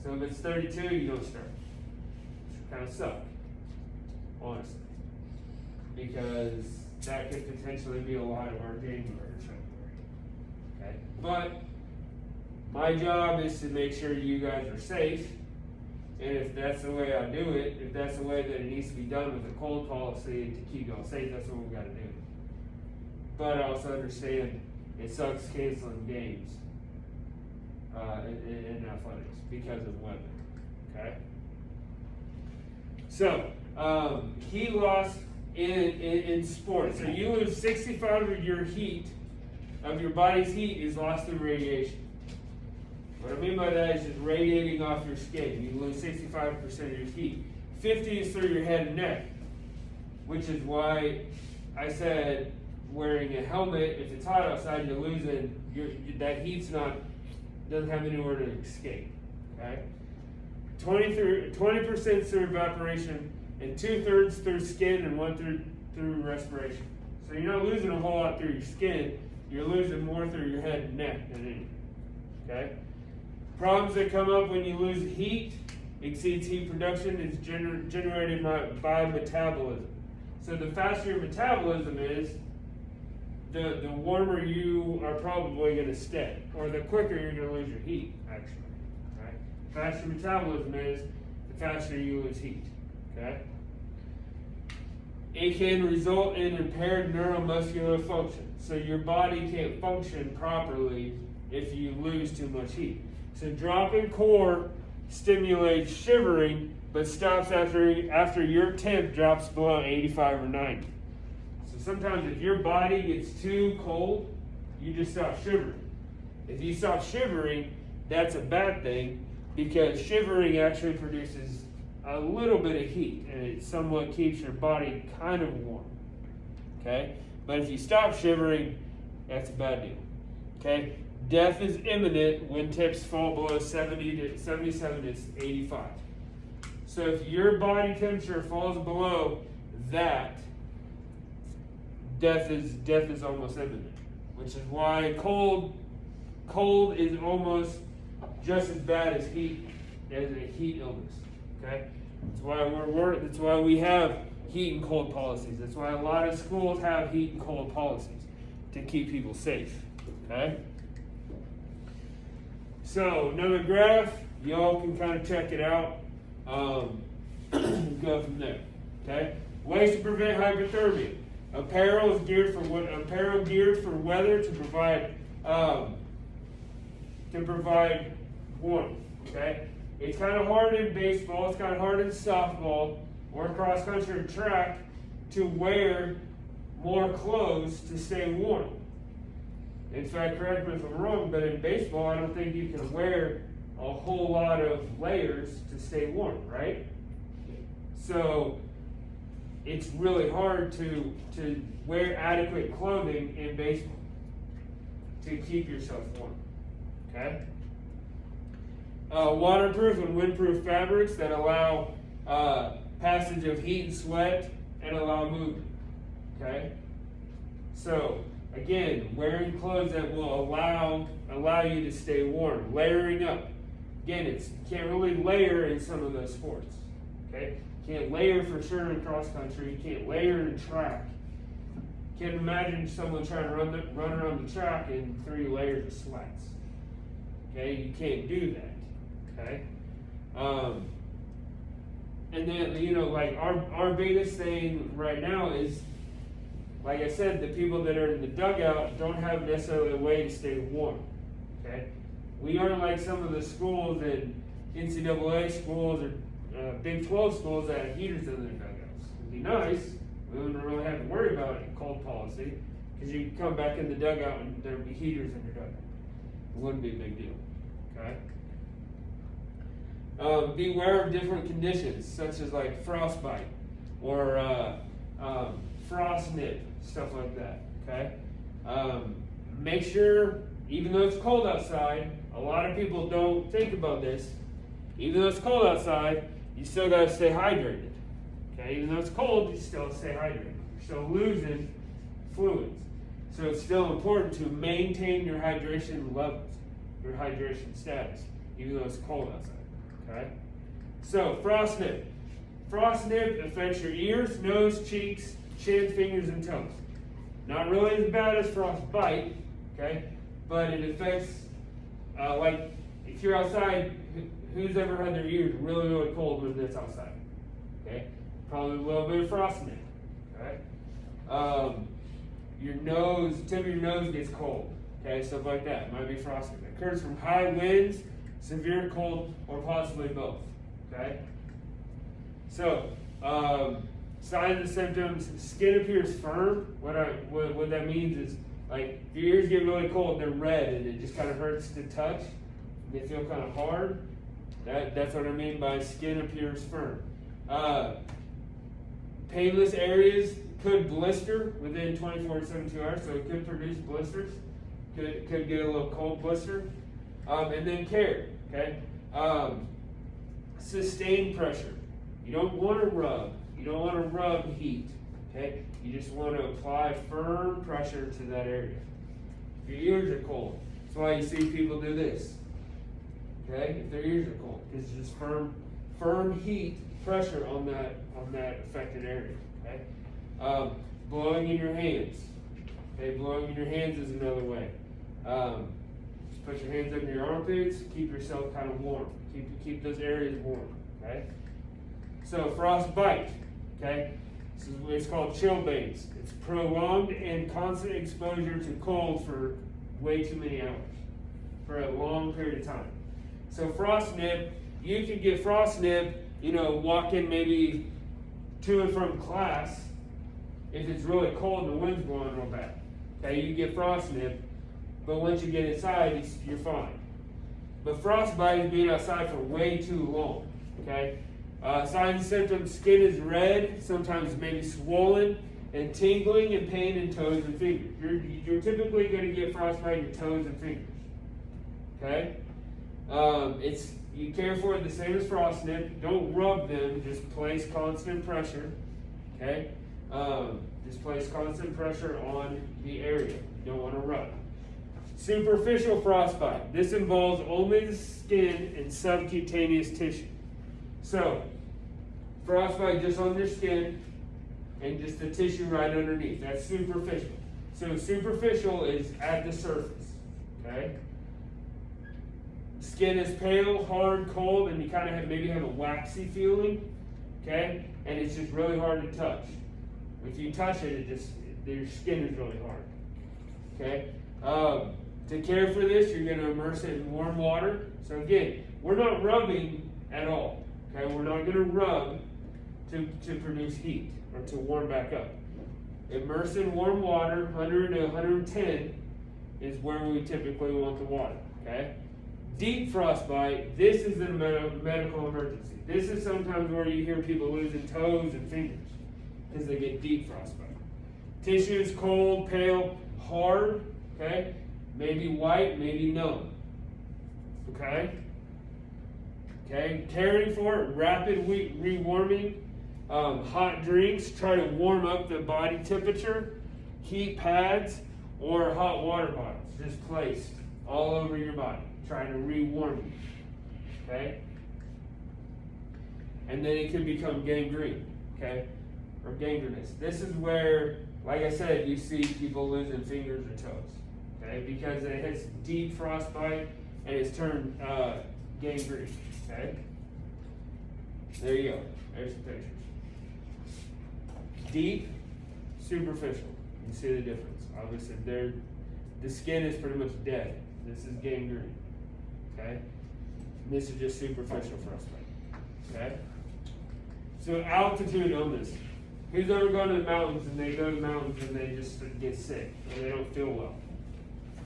So if it's 32, you don't start. Which kind of suck, honestly, because that could potentially be a lot of our January or February. Okay, but my job is to make sure you guys are safe, and if that's the way I do it, if that's the way that it needs to be done with the cold policy and to keep y'all safe, that's what we got to do. But I also understand it sucks canceling games in athletics because of weather. Okay. So heat loss in sports. So you lose 65 of your heat, of your body's heat is lost through radiation. What I mean by that is just radiating off your skin. You lose 65% of your heat. 50 is through your head and neck, which is why I said wearing a helmet, if it's hot outside, you're losing, that heat's doesn't have anywhere to escape. Okay? 20% through evaporation, and 2/3 through skin, and 1/3 through respiration. So you're not losing a whole lot through your skin, you're losing more through your head and neck than anything. Okay? Problems that come up when you lose heat exceeds heat production is generated by metabolism. So the faster your metabolism is, the warmer you are probably going to stay, or the quicker you're going to lose your heat, actually. Right? the faster metabolism is, the faster you lose heat. Okay? It can result in impaired neuromuscular function. So your body can't function properly if you lose too much heat. So dropping core stimulates shivering, but stops after your temp drops below 85 or 90. So sometimes if your body gets too cold, you just stop shivering. If you stop shivering, that's a bad thing, because shivering actually produces a little bit of heat, and it somewhat keeps your body kind of warm. Okay? But if you stop shivering, that's a bad deal. Okay? Death is imminent when temps fall below 70 to 77 to 85. So if your body temperature falls below that, death is almost imminent. Which is why cold is almost just as bad as heat, as a heat illness. Okay? That's why we have heat and cold policies. That's why a lot of schools have heat and cold policies, to keep people safe. Okay? So another graph, y'all can kind of check it out. Go from there. Okay? Ways to prevent hypothermia. Apparel geared for weather to provide warmth. Okay? It's kind of hard in baseball, it's kind of hard in softball or cross country or track to wear more clothes to stay warm. In fact, correct me if I'm wrong, but in baseball, I don't think you can wear a whole lot of layers to stay warm, right? So it's really hard to wear adequate clothing in baseball to keep yourself warm. Okay? Waterproof and windproof fabrics that allow passage of heat and sweat and allow movement. Okay? So again, wearing clothes that will allow you to stay warm. Layering up. Again, you can't really layer in some of those sports. Okay? You can't layer for sure in cross country. You can't layer in track. You can't imagine someone trying to run around the track in 3 layers of sweats. Okay? You can't do that. Okay? And then, like our biggest thing right now is, like I said, the people that are in the dugout don't have necessarily a way to stay warm. Okay? We aren't like some of the schools in NCAA schools or Big 12 schools that have heaters in their dugouts. It'd be nice. We wouldn't really have to worry about it in cold policy, because you could come back in the dugout and there'd be heaters in your dugout. It wouldn't be a big deal. Okay? Beware of different conditions, such as like frostbite or frost nip, stuff like that. Okay? Make sure, even though it's cold outside, a lot of people don't think about this. Even though it's cold outside, you still got to stay hydrated. Okay? Even though it's cold, you still stay hydrated. You're still losing fluids. So it's still important to maintain your hydration levels, your hydration status, even though it's cold outside. Okay? So, frost nip. Frost nip affects your ears, nose, cheeks, chin, fingers, and toes. Not really as bad as frostbite, okay? But it affects, like, if you're outside, who's ever had their ears really, really cold when it's outside? Okay? Probably a little bit of frost nip, okay? Your nose, tip of your nose gets cold, okay? Stuff like that. Might be frost nip. It occurs from high winds, severe cold, or possibly both. Okay? So, signs and symptoms: skin appears firm. What that means is, like, if your ears get really cold, they're red and it just kind of hurts to touch. They feel kind of hard. That's what I mean by skin appears firm. Painless areas could blister within 24 to 72 hours, so it could produce blisters. Could get a little cold blister. And then care. Okay? Sustained pressure. You don't want to rub. You don't want to rub heat. Okay? You just want to apply firm pressure to that area. If your ears are cold, that's why you see people do this. Okay? If their ears are cold, it's just firm heat pressure on that affected area. Okay? Blowing in your hands. Okay? Blowing in your hands is another way. Just put your hands under your armpits, keep yourself kind of warm. Keep those areas warm, okay? So frostbite, okay? This is what it's called chilblains. It's prolonged and constant exposure to cold for way too many hours, for a long period of time. So frost nip, you can get frost nip, walking maybe to and from class if it's really cold and the wind's blowing real bad. Okay, you get frost nip, but once you get inside, you're fine. But frostbite is being outside for way too long. Okay, signs and symptoms: skin is red, sometimes maybe swollen, and tingling and pain in toes and fingers. You're typically going to get frostbite in your toes and fingers. Okay, you care for it the same as frost nip. Don't rub them. Just place constant pressure. Okay, just place constant pressure on the area. You don't want to rub. Superficial frostbite. This involves only the skin and subcutaneous tissue. So, frostbite just on your skin and just the tissue right underneath. That's superficial. So superficial is at the surface. Okay? Skin is pale, hard, cold, and you kind of maybe have a waxy feeling. Okay? And it's just really hard to touch. If you touch it, your skin is really hard. Okay? To care for this, you're going to immerse it in warm water. So again, we're not rubbing at all. Okay, we're not going to rub to produce heat or to warm back up. Immerse in warm water, 100 to 110 is where we typically want the water. Okay, deep frostbite. This is a medical emergency. This is sometimes where you hear people losing toes and fingers because they get deep frostbite. Tissue is cold, pale, hard. Okay. Maybe white, maybe numb. Okay? Okay, caring for it, rapid rewarming, hot drinks, try to warm up the body temperature, heat pads, or hot water bottles just placed all over your body, trying to rewarm you. Okay? And then it can become gangrene, okay? Or gangrenous. This is where, like I said, you see people losing fingers or toes. Okay, because it has deep frostbite and it's turned gangrene. Okay, there you go. There's some pictures. Deep, superficial. You see the difference. Obviously, the skin is pretty much dead. This is gangrene. Okay, and this is just superficial frostbite. Okay, so altitude illness. Who's ever gone to the mountains and they go to the mountains and they just get sick or they don't feel well?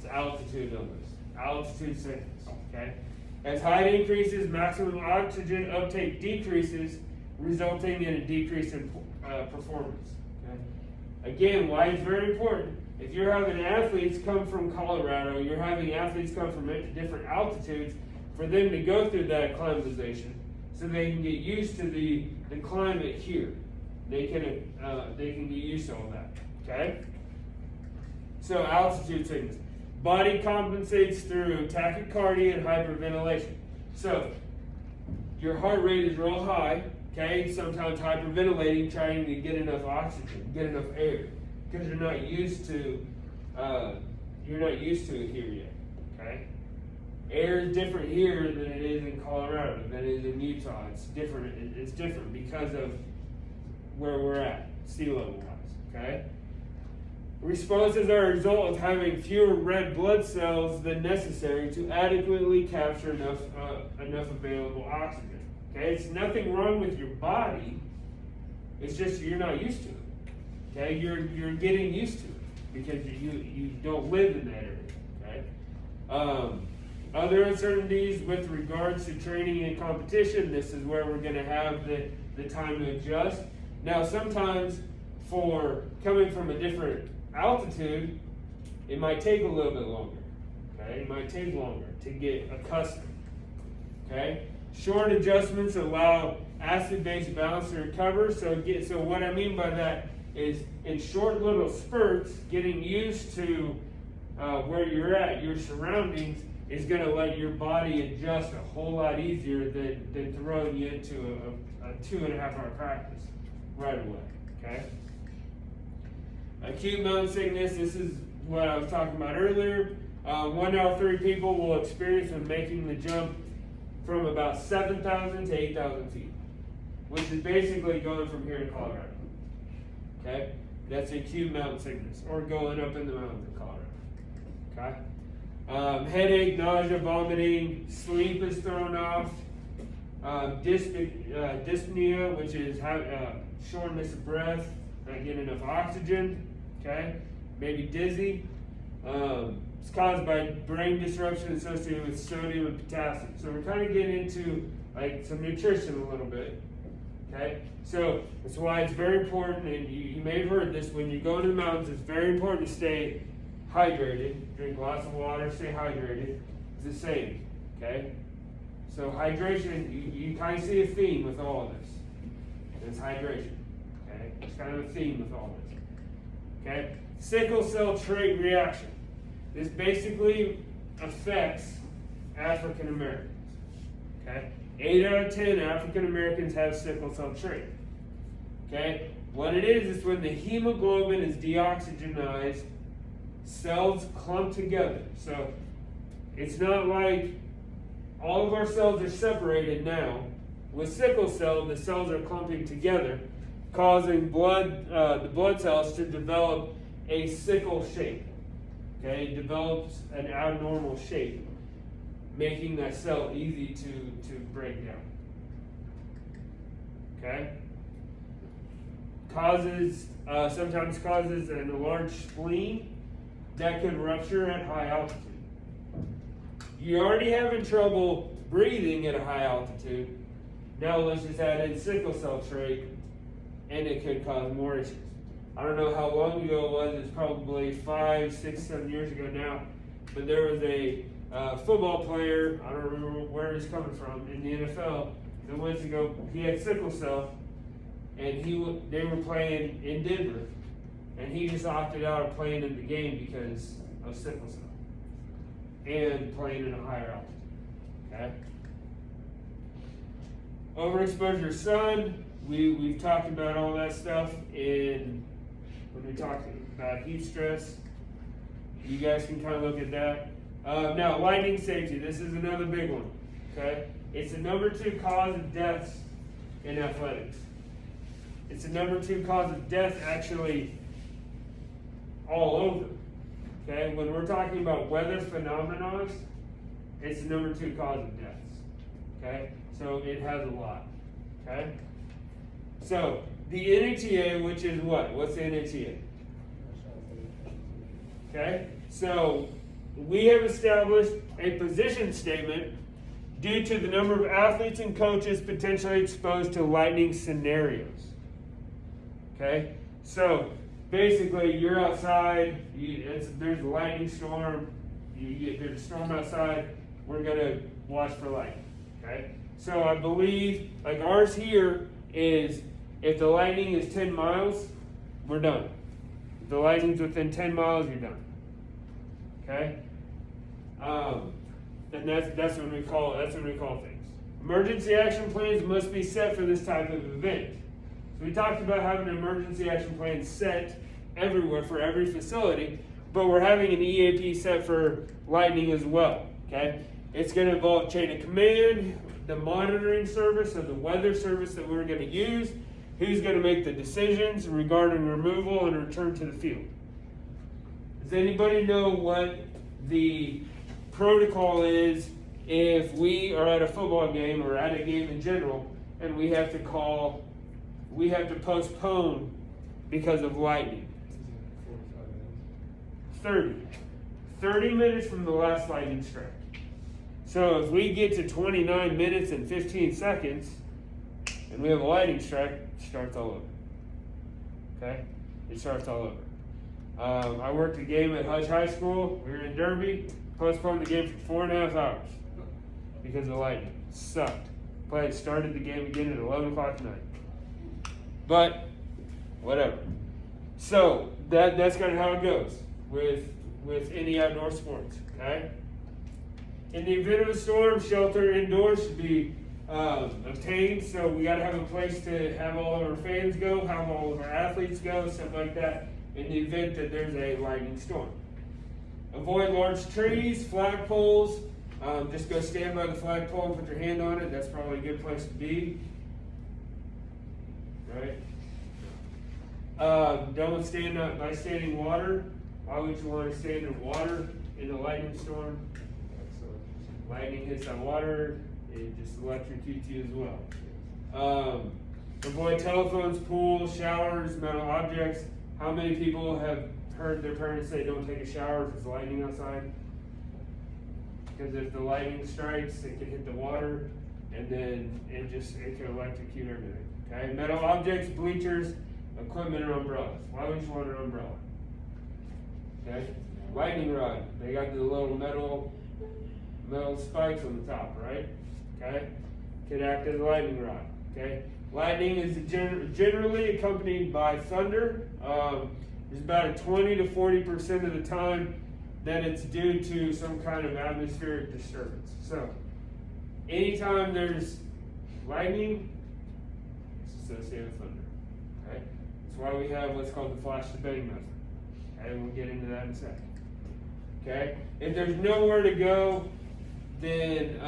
Altitude illness, altitude sickness, okay? As height increases, maximum oxygen uptake decreases, resulting in a decrease in performance, okay? Again, why it's very important, if you're having athletes come from Colorado, you're having athletes come from different altitudes, for them to go through that acclimatization so they can get used to the climate here. They can get used to all that, okay? So altitude sickness. Body compensates through tachycardia and hyperventilation. So, your heart rate is real high, okay? Sometimes hyperventilating, trying to get enough oxygen, get enough air, because you're not used to it here yet, okay? Air is different here than it is in Colorado, than it is in Utah. It's different. It's different because of where we're at, sea level wise, okay? Responses are a result of having fewer red blood cells than necessary to adequately capture enough available oxygen. Okay, it's nothing wrong with your body. It's just you're not used to it. Okay, you're getting used to it because you don't live in that area. Okay. Other uncertainties with regards to training and competition. This is where we're going to have the time to adjust. Now, sometimes for coming from a different altitude, it might take a little bit longer. Okay, it might take longer to get accustomed. Okay, short adjustments allow acid-base balance to recover. So what I mean by that is in short little spurts, getting used to where you're at, your surroundings, is going to let your body adjust a whole lot easier than throwing you into a 2.5 hour practice right away. Okay. Acute mountain sickness, this is what I was talking about earlier. 1 out of 3 people will experience when making the jump from about 7,000 to 8,000 feet, which is basically going from here to Colorado. Okay? That's acute mountain sickness, or going up in the mountains of Colorado. Okay? Headache, nausea, vomiting, sleep is thrown off, dyspnea, which is shortness of breath, not getting enough oxygen, okay? Maybe dizzy. It's caused by brain disruption associated with sodium and potassium. So we're kind of getting into like some nutrition a little bit, okay? So that's why it's very important, and you may have heard this, when you go to the mountains, it's very important to stay hydrated, drink lots of water, stay hydrated. It's the same, okay? So hydration, you kind of see a theme with all of this. It's hydration, okay? It's kind of a theme with all this, okay? Sickle cell trait reaction. This basically affects African Americans, okay? 8 out of 10 African Americans have sickle cell trait, okay? What it is when the hemoglobin is deoxygenized, cells clump together. So it's not like all of our cells are separated now. With sickle cell, the cells are clumping together, causing the blood cells to develop a sickle shape. Okay, it develops an abnormal shape, making that cell easy to break down. Okay? Sometimes causes an enlarged spleen that could rupture at high altitude. You're already having trouble breathing at a high altitude. Now let's just add in sickle cell trait, and it could cause more issues. I don't know how long ago it was. It's probably 5, 6, 7 years ago now. But there was a football player, I don't remember where he's coming from, in the NFL. That went to go, he had sickle cell, and they were playing in Denver. And he just opted out of playing in the game because of sickle cell. And playing in a higher altitude. Okay? Overexposure to sun. We've talked about all that stuff when we talked about heat stress. You guys can kind of look at that. Now, lightning safety. This is another big one. Okay? It's the number 2 cause of deaths in athletics. It's the number 2 cause of death actually all over. Okay? When we're talking about weather phenomena, it's the number 2 cause of deaths. Okay? So it has a lot. Okay? So the NATA, which is what? What's the NATA? Okay? So we have established a position statement due to the number of athletes and coaches potentially exposed to lightning scenarios. Okay? So basically, you're outside, there's a lightning storm, there's a storm outside, we're going to watch for lightning. Okay? So I believe, like ours here is, if the lightning is 10 miles, we're done. If the lightning's within 10 miles, you're done. Okay? And that's when we call things. Emergency action plans must be set for this type of event. So we talked about having an emergency action plan set everywhere for every facility, but we're having an EAP set for lightning as well. Okay? It's going to involve chain of command, the monitoring service, or the weather service that we're going to use, who's going to make the decisions regarding removal and return to the field. Does anybody know what the protocol is if we are at a football game or at a game in general and we have to postpone because of lightning? 30 minutes from the last lightning strike. So if we get to 29 minutes and 15 seconds and we have a lightning strike, it starts all over. Okay? It starts all over. I worked a game at Hutch High School. We were in Derby. Postponed the game for 4.5 hours because of lightning. Sucked. Started the game again at 11 o'clock tonight. But whatever. So that's kind of how it goes with any outdoor sports. Okay. In the event of a storm, shelter indoors should be obtained. So we got to have a place to have all of our fans go, have all of our athletes go, stuff like that, in the event that there's a lightning storm. Avoid large trees, flagpoles. Just go stand by the flagpole and put your hand on it. That's probably a good place to be. Right? Don't stand up by standing water. Why would you want to stand in water in a lightning storm? So lightning hits that water, it just electrocutes you as well. Avoid telephones, pools, showers, metal objects. How many people have heard their parents say don't take a shower if it's lightning outside? Because if the lightning strikes, it can hit the water, and then it can electrocute everything. Okay, metal objects, bleachers, equipment, or umbrellas. Why would you want an umbrella? Okay, lightning rod. They got the little metal spikes on the top, right? Okay, could act as a lightning rod. Okay, lightning is generally accompanied by thunder. There's about a 20 to 40% of the time that it's due to some kind of atmospheric disturbance. So, anytime there's lightning, it's associated with thunder. Okay, that's why we have what's called the flash to bang method. Okay, we'll get into that in a second. Okay, if there's nowhere to go, then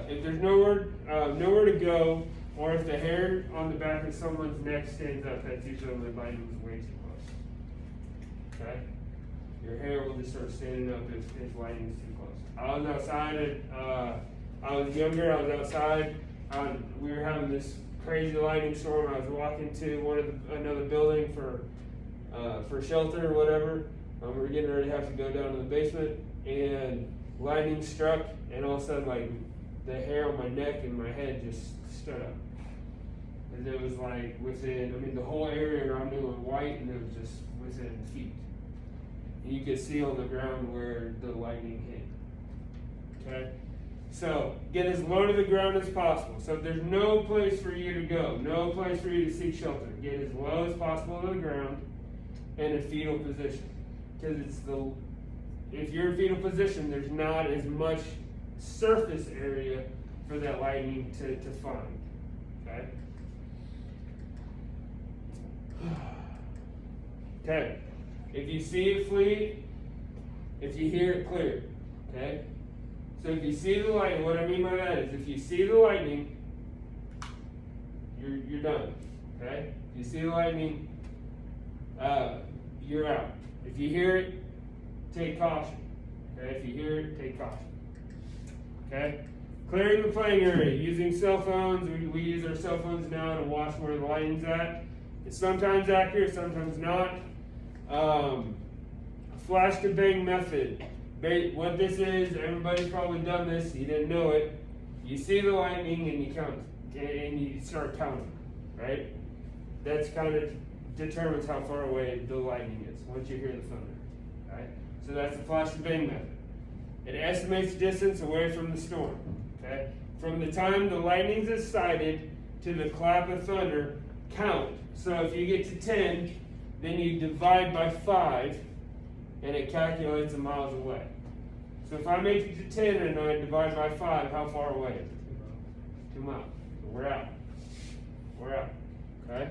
if there's nowhere to go, or if the hair on the back of someone's neck stands up, that's usually when the lightning is way too close. Okay, your hair will just start standing up if lightning is too close. I was outside. I was younger. I was outside. We were having this crazy lightning storm. I was walking to another building for shelter or whatever. We were getting ready to have to go down to the basement, and lightning struck, and all of a sudden, like, the hair on my neck and my head just stood up. And it was like the whole area around me was white, and it was just within feet. And you could see on the ground where the lightning hit. Okay? So, get as low to the ground as possible. So if there's no place for you to go, no place for you to seek shelter, get as low as possible to the ground in a fetal position. Because if you're in fetal position, there's not as much surface area for that lightning to find. Okay? Okay. If you see it flee, if you hear it, clear. Okay? So if you see the lightning, what I mean by that is if you see the lightning, you're done. Okay? If you see the lightning, you're out. If you hear it, take caution. Okay? If you hear it, take caution. Okay? Clearing the playing area. Using cell phones. We use our cell phones now to watch where the lightning's at. It's sometimes accurate, sometimes not. Flash to bang method. What this is, everybody's probably done this. You didn't know it. You see the lightning and you count, and you start counting, right? That's kind of determines how far away the lightning is once you hear the thunder. Right? So that's the flash to bang method. It estimates distance away from the storm. Okay? From the time the lightning is sighted to the clap of thunder, count. So if you get to 10, then you divide by 5, and it calculates the miles away. So if I make it to 10 and I divide by 5, how far away is it? 2 miles. So we're out. We're out. Okay?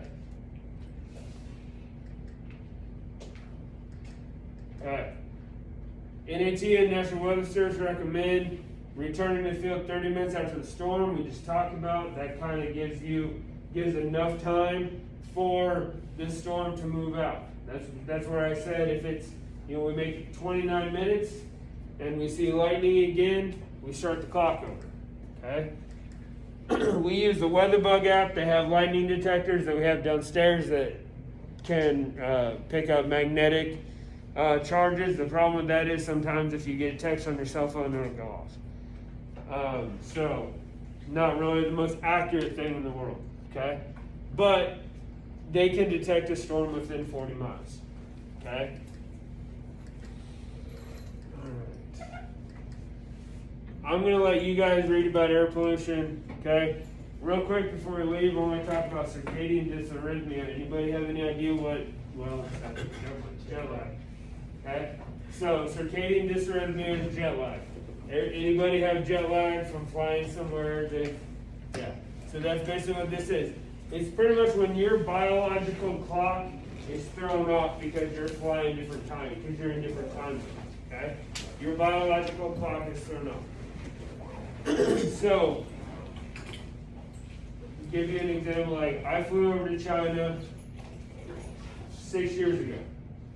Alright. NAT and National Weather Service recommend returning to the field 30 minutes after the storm. We just talked about that. Kind of gives enough time for this storm to move out. That's where I said if it's, we make it 29 minutes and we see lightning again, we start the clock over. Okay? We use the WeatherBug app. They have lightning detectors that we have downstairs that can pick up magnetic charges. The problem with that is sometimes if you get a text on your cell phone, it'll go off. So, not really the most accurate thing in the world. Okay? But they can detect a storm within 40 miles. Okay? Alright. I'm going to let you guys read about air pollution. Okay? Real quick before we leave, I want to talk about circadian dysarrhythmia. Anybody have any idea what? Well, that's jet lag. Okay? So, circadian dysarrhythmia is jet lag. Anybody have jet lag from flying somewhere? Yeah. So that's basically what this is. It's pretty much when your biological clock is thrown off because you're flying different time, because you're in different time zones, okay? Your biological clock is thrown off. So, give you an example, like I flew over to China 6 years ago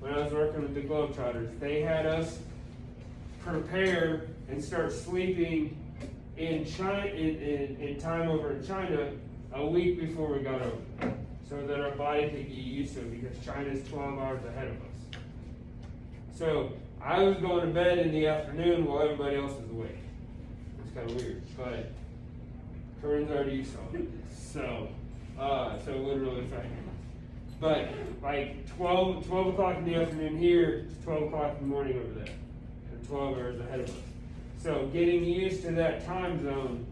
when I was working with the Globetrotters. They had us prepare and start sleeping in China in time over in China a week before we got over, so that our body could get used to it because China is 12 hours ahead of us. So I was going to bed in the afternoon while everybody else was awake. It's kind of weird, but Corinne's already used to it, so it wouldn't really affect me. But like 12 o'clock in the afternoon here, it's 12 o'clock in the morning over there. 12 hours ahead of us. So getting used to that time zone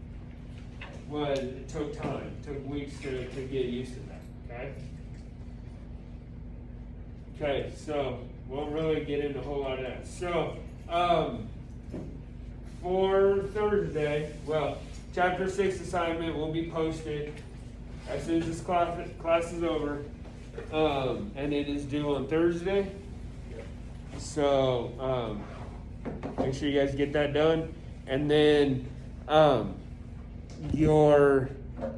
it took time. It took weeks to get used to that. Okay? Okay, so won't really get into a whole lot of that. So for Thursday, chapter 6 assignment will be posted as soon as this class is over. And it is due on Thursday. So make sure you guys get that done. And then your